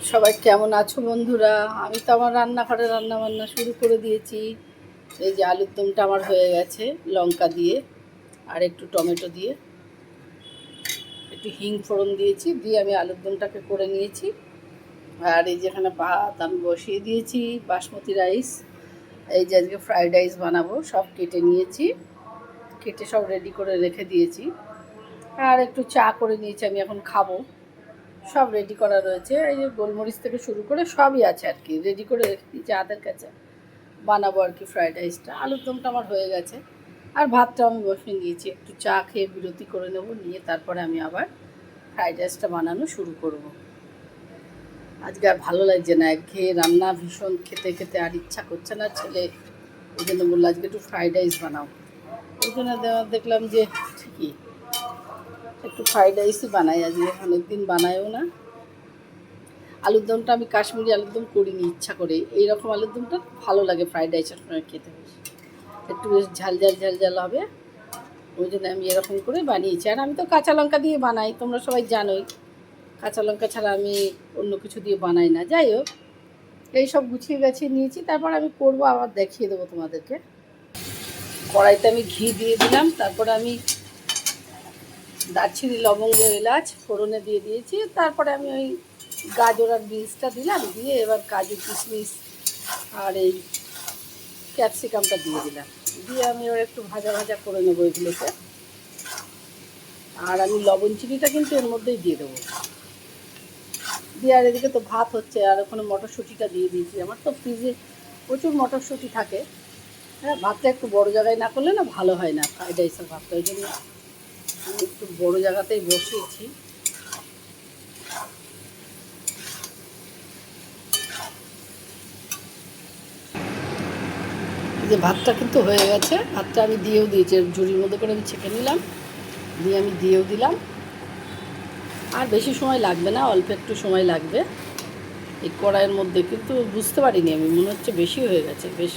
সবাই কেমন আছো বন্ধুরা? আমি তো আমার রান্নাঘরে রান্নাবান্না শুরু করে দিয়েছি। এই যে আলুর দমটা আমার হয়ে গেছে লঙ্কা দিয়ে আর একটু টমেটো দিয়ে, একটু হিং ফোড়ন দিয়েছি, দিয়ে আমি আলুর দমটাকে করে নিয়েছি। আর এই যেখানে ভাত আমি বসিয়ে দিয়েছি, বাসমতি রাইস। এই যে আজকে ফ্রাইড রাইস বানাবো, সব কেটে নিয়েছি, কেটে সব রেডি করে রেখে দিয়েছি। আর একটু চা করে নিয়েছি, আমি এখন খাবো। সব রেডি করা রয়েছে, এই যে গোলমরিচ থেকে শুরু করে সবই আছে আর কি, রেডি করে রেখে দিয়েছি হাতের কাছে। বানাবো আর কি ফ্রাইড রাইসটা। আলুর দমটা আমার হয়ে গেছে, আর ভাতটা আমি বসিয়ে দিয়েছি। একটু চা খেয়ে বিরতি করে নেব, নিয়ে তারপরে আমি আবার ফ্রাইড রাইসটা বানানো শুরু করব। আজকে আর ভালো লাগছে না, একঘেয়ে রান্না ভীষণ, খেতে খেতে আর ইচ্ছা করছে না ছেলে, ওই জন্য বললো আজকে একটু ফ্রাইড রাইস বানাও। ওই জন্য দেখলাম যে ঠিকই একটু ফ্রাইড রাইসই বানাই আজকে, অনেকদিন বানায়ও না। আলুর দমটা আমি কাশ্মীরি আলুর দম করিনি ইচ্ছা করে, এইরকম আলুর দমটা ভালো লাগে ফ্রাইড রাইসের সঙ্গে খেতে, বেশ একটু বেশ ঝাল ঝাল ঝাল ঝাল হবে, ওই জন্য আমি এরকম করে বানিয়েছি। আর আমি তো কাঁচা লঙ্কা দিয়ে বানাই, তোমরা সবাই জানোই কাঁচা লঙ্কা ছাড়া আমি অন্য কিছু দিয়ে বানাই না। যাই হোক, এই সব গুছিয়ে গাছিয়ে নিয়েছি, তারপর আমি করবো, আবার দেখিয়ে দেবো তোমাদেরকে। কড়াইতে আমি ঘি দিয়ে দিলাম, তারপরে আমি দারচিনি লবঙ্গ এলাচ ফোড়নে দিয়ে দিয়েছি, তারপরে আমি ওই গাজর আর বিনসটা দিলাম, দিয়ে এবার কাজু কিশমিশ আর এই ক্যাপসিকামটা দিয়ে দিলাম, দিয়ে আমি ওর একটু ভাজা ভাজা করে নেবো এগুলোকে। আর আমি লবণ চিনিটা কিন্তু এর মধ্যেই দিয়ে দেবো, দিয়ে আর এদিকে তো ভাত হচ্ছে, আর ওখানে মটরশুঁটিটা দিয়ে দিয়েছি। আমার তো ফ্রিজে প্রচুর মটরশুঁটি থাকে। হ্যাঁ, ভাতটা একটু বড় জায়গায় না করলে না ভালো হয় না ফ্রাইড রাইসের ভাতটা, ওই জন্য আমি একটু বড়ো জায়গাতেই বসিয়েছি। যে ভাতটা কিন্তু হয়ে গেছে, ভাতটা আমি দিয়েও দিয়েছি, ঝুড়ির মধ্যে করে আমি ছেঁকে নিলাম, দিয়ে আমি দিয়েও দিলাম। আর বেশি সময় লাগবে না, অল্প একটু সময় লাগবে এই কড়াইয়ের মধ্যে, কিন্তু বুঝতে পারিনি আমি, মনে হচ্ছে বেশি হয়ে গেছে। বেশ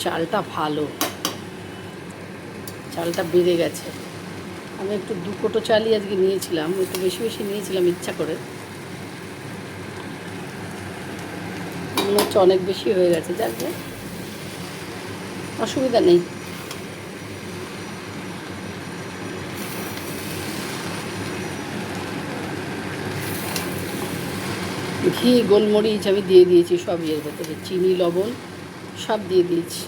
চালটা ভালো, চালটা বেড়ে গেছে। আমি একটু 2 কোটো চালই আজকে নিয়েছিলাম, একটু বেশি বেশি নিয়েছিলাম ইচ্ছা করে, মনে হচ্ছে অনেক বেশি হয়ে গেছে। যাকে অসুবিধা নেই। ঘি গোলমরিচ আমি দিয়ে দিয়েছি সব, এর ভেতরে চিনি লবণ সব দিয়ে দিয়েছি।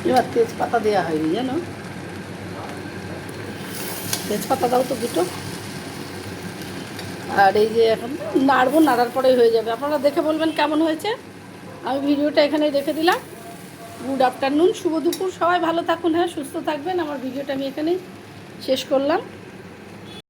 এবার তেজপাতা দেওয়া হয়নি জানো, তেজপাতা দাও তো দুটো। আর এই যে এখন নাড়বো, নাড়ার পরে হয়ে যাবে, আপনারা দেখে বলবেন কেমন হয়েছে। আমি ভিডিওটা এখানেই রেখে দিলাম। গুড আফটারনুন, শুভ দুপুর, সবাই ভালো থাকুন, হ্যাঁ সুস্থ থাকবেন। আমার ভিডিওটা আমি এখানেই শেষ করলাম।